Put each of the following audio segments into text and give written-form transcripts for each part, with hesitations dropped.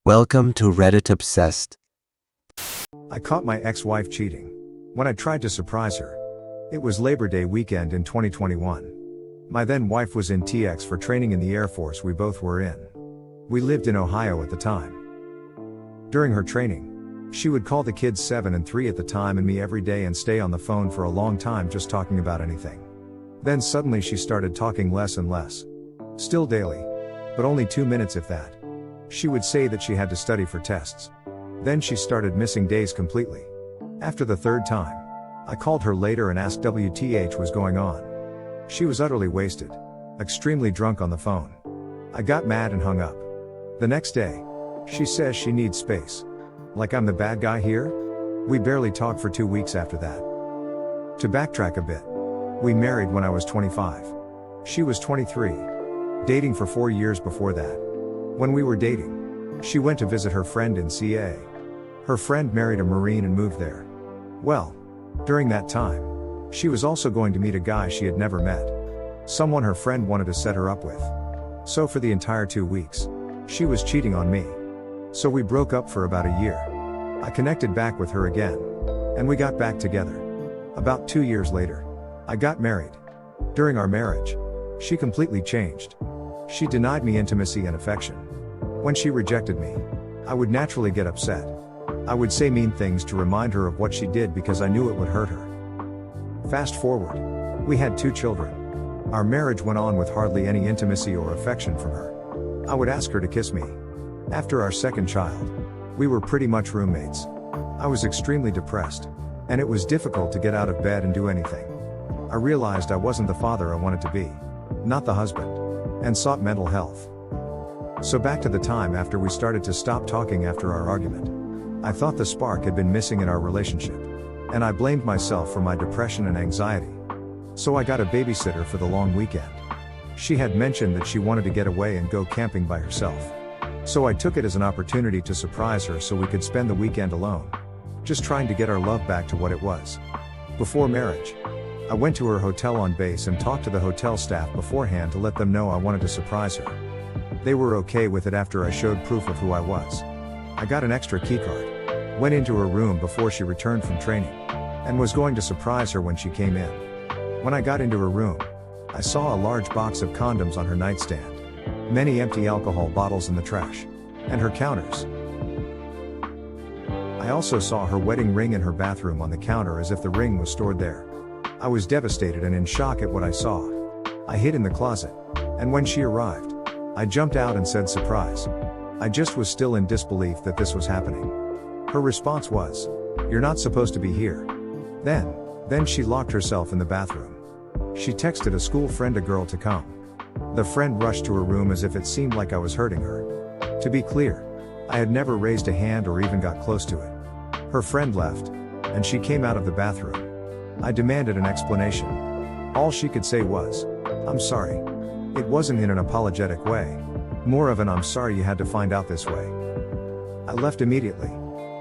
Welcome to Reddit Obsessed. I caught my ex-wife cheating when I tried to surprise her. It was Labor Day weekend in 2021. My then wife was in TX for training in the Air Force we both were in. We lived in Ohio at the time. During her training, she would call the kids 7 and 3 at the time and me every day and stay on the phone for a long time just talking about anything. Then suddenly she started talking less and less. Still daily. But only 2 minutes if that. She would say that she had to study for tests. Then she started missing days completely. After the third time, I called her later and asked WTH was going on. She was utterly wasted. Extremely drunk on the phone. I got mad and hung up. The next day, she says she needs space. Like I'm the bad guy here? We barely talked for 2 weeks after that. To backtrack a bit. We married when I was 25. She was 23. Dating for 4 years before that. When we were dating, she went to visit her friend in CA. Her friend married a Marine and moved there. Well, during that time, she was also going to meet a guy she had never met. Someone her friend wanted to set her up with. So for the entire 2 weeks, she was cheating on me. So we broke up for about a year. I connected back with her again. And we got back together. About 2 years later, I got married. During our marriage, she completely changed. She denied me intimacy and affection. When she rejected me, I would naturally get upset. I would say mean things to remind her of what she did because I knew it would hurt her. Fast forward. We had 2 children. Our marriage went on with hardly any intimacy or affection from her. I would ask her to kiss me. After our second child, we were pretty much roommates. I was extremely depressed, and it was difficult to get out of bed and do anything. I realized I wasn't the father I wanted to be, not the husband, and sought mental health. So back to the time after we started to stop talking after our argument. I thought the spark had been missing in our relationship, and I blamed myself for my depression and anxiety. So I got a babysitter for the long weekend. She had mentioned that she wanted to get away and go camping by herself. So I took it as an opportunity to surprise her so we could spend the weekend alone. Just trying to get our love back to what it was. Before marriage, I went to her hotel on base and talked to the hotel staff beforehand to let them know I wanted to surprise her. They were okay with it after I showed proof of who I was. I got an extra keycard, went into her room before she returned from training, and was going to surprise her when she came in. When I got into her room, I saw a large box of condoms on her nightstand, many empty alcohol bottles in the trash, and her counters. I also saw her wedding ring in her bathroom on the counter as if the ring was stored there. I was devastated and in shock at what I saw. I hid in the closet, and when she arrived, I jumped out and said surprise. I just was still in disbelief that this was happening. Her response was, "You're not supposed to be here." Then she locked herself in the bathroom. She texted a school friend, a girl, to come. The friend rushed to her room as if it seemed like I was hurting her. To be clear, I had never raised a hand or even got close to it. Her friend left, and she came out of the bathroom. I demanded an explanation. All she could say was, "I'm sorry." It wasn't in an apologetic way. More of an "I'm sorry you had to find out this way." I left immediately,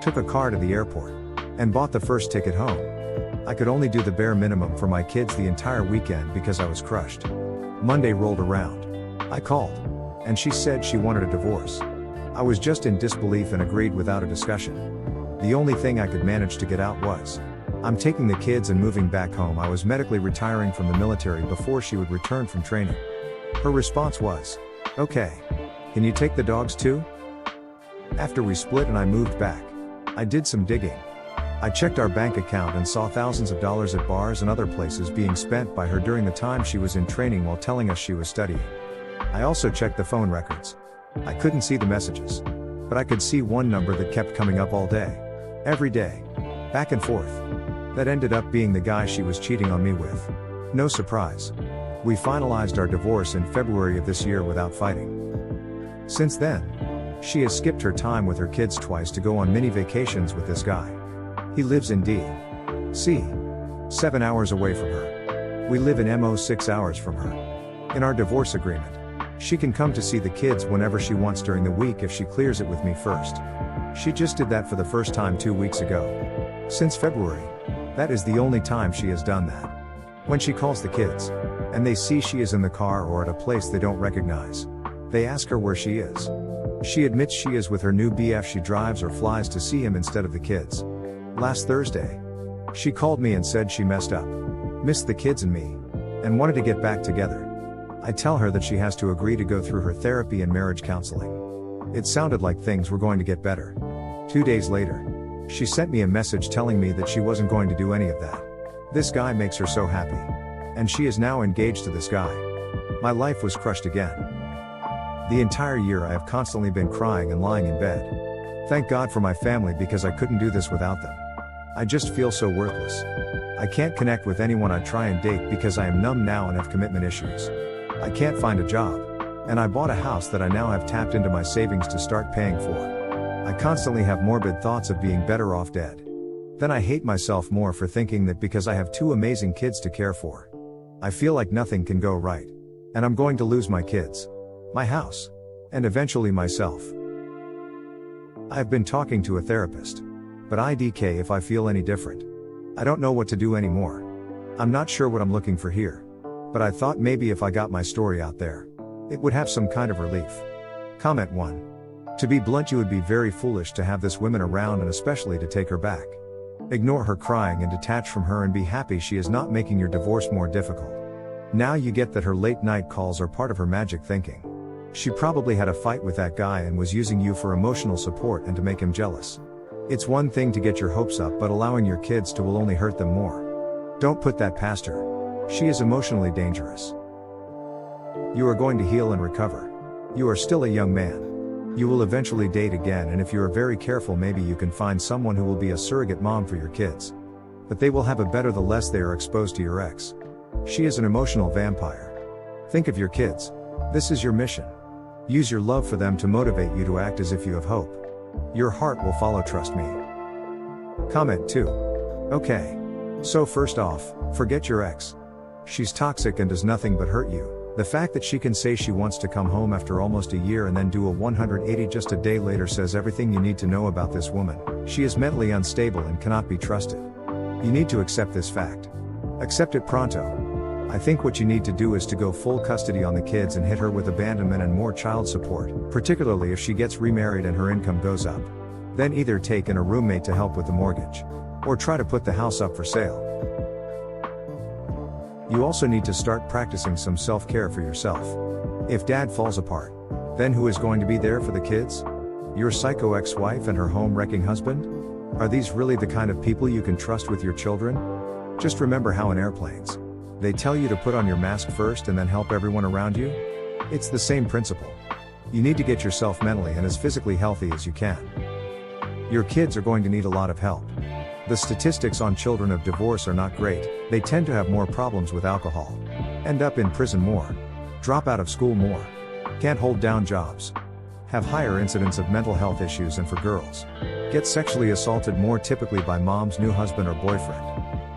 took a car to the airport, and bought the first ticket home. I could only do the bare minimum for my kids the entire weekend because I was crushed. Monday rolled around. I called, and she said she wanted a divorce. I was just in disbelief and agreed without a discussion. The only thing I could manage to get out was, "I'm taking the kids and moving back home." I was medically retiring from the military before she would return from training. Her response was, "Okay. Can you take the dogs too?" After we split and I moved back, I did some digging. I checked our bank account and saw thousands of dollars at bars and other places being spent by her during the time she was in training while telling us she was studying. I also checked the phone records. I couldn't see the messages, but I could see one number that kept coming up all day. Every day. Back and forth. That ended up being the guy she was cheating on me with. No surprise. We finalized our divorce in February of this year without fighting. Since then, she has skipped her time with her kids twice to go on mini vacations with this guy. He lives in D.C., 7 hours away from her. We live in MO 6 hours from her. In our divorce agreement, she can come to see the kids whenever she wants during the week if she clears it with me first. She just did that for the first time 2 weeks ago. Since February, that is the only time she has done that. When she calls the kids, and they see she is in the car or at a place they don't recognize, they ask her where she is. She admits she is with her new BF. She drives or flies to see him instead of the kids. Last Thursday, she called me and said she messed up, missed the kids and me, and wanted to get back together. I tell her that she has to agree to go through her therapy and marriage counseling. It sounded like things were going to get better. 2 days later, she sent me a message telling me that she wasn't going to do any of that. This guy makes her so happy. And she is now engaged to this guy. My life was crushed again. The entire year I have constantly been crying and lying in bed. Thank God for my family because I couldn't do this without them. I just feel so worthless. I can't connect with anyone I try and date because I am numb now and have commitment issues. I can't find a job. And I bought a house that I now have tapped into my savings to start paying for. I constantly have morbid thoughts of being better off dead. Then I hate myself more for thinking that because I have 2 amazing kids to care for. I feel like nothing can go right. And I'm going to lose my kids, my house, and eventually myself. I have been talking to a therapist. But IDK if I feel any different. I don't know what to do anymore. I'm not sure what I'm looking for here. But I thought maybe if I got my story out there, it would have some kind of relief. Comment 1. To be blunt, you would be very foolish to have this woman around and especially to take her back. Ignore her crying and detach from her and be happy she is not making your divorce more difficult. Now you get that her late night calls are part of her magic thinking. She probably had a fight with that guy and was using you for emotional support and to make him jealous. It's one thing to get your hopes up, but allowing your kids to will only hurt them more. Don't put that past her. She is emotionally dangerous. You are going to heal and recover. You are still a young man. You will eventually date again, and if you are very careful, maybe you can find someone who will be a surrogate mom for your kids. But they will have a better the less they are exposed to your ex. She is an emotional vampire. Think of your kids. This is your mission. Use your love for them to motivate you to act as if you have hope. Your heart will follow, trust me. Comment 2. Okay. So first off, forget your ex. She's toxic and does nothing but hurt you. The fact that she can say she wants to come home after almost a year and then do a 180 just a day later says everything you need to know about this woman. She is mentally unstable and cannot be trusted. You need to accept this fact. Accept it pronto. I think what you need to do is to go full custody on the kids and hit her with abandonment and more child support, particularly if she gets remarried and her income goes up. Then either take in a roommate to help with the mortgage. Or try to put the house up for sale. You also need to start practicing some self-care for yourself. If dad falls apart, then who is going to be there for the kids? Your psycho ex-wife and her home-wrecking husband? Are these really the kind of people you can trust with your children? Just remember how in airplanes, they tell you to put on your mask first and then help everyone around you? It's the same principle. You need to get yourself mentally and as physically healthy as you can. Your kids are going to need a lot of help. The statistics on children of divorce are not great. They tend to have more problems with alcohol, end up in prison more, drop out of school more, can't hold down jobs, have higher incidence of mental health issues, and for girls, get sexually assaulted more, typically by mom's new husband or boyfriend.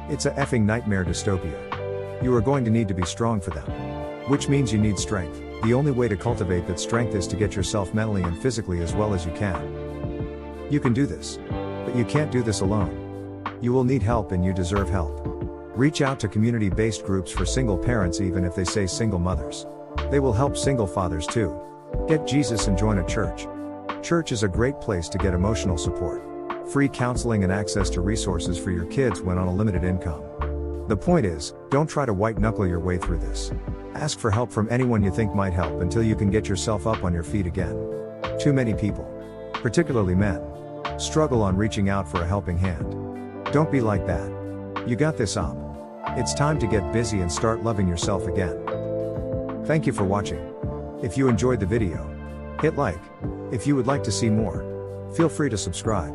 It's a effing nightmare dystopia. You are going to need to be strong for them. Which means you need strength. The only way to cultivate that strength is to get yourself mentally and physically as well as you can. You can do this. But you can't do this alone. You will need help and you deserve help. Reach out to community-based groups for single parents, even if they say single mothers. They will help single fathers too. Get Jesus and join a church. Church is a great place to get emotional support, free counseling, and access to resources for your kids when on a limited income. The point is, don't try to white-knuckle your way through this. Ask for help from anyone you think might help until you can get yourself up on your feet again. Too many people, particularly men, struggle on reaching out for a helping hand. Don't be like that. You got this up. It's time to get busy and start loving yourself again. Thank you for watching. If you enjoyed the video, hit like. If you would like to see more, feel free to subscribe.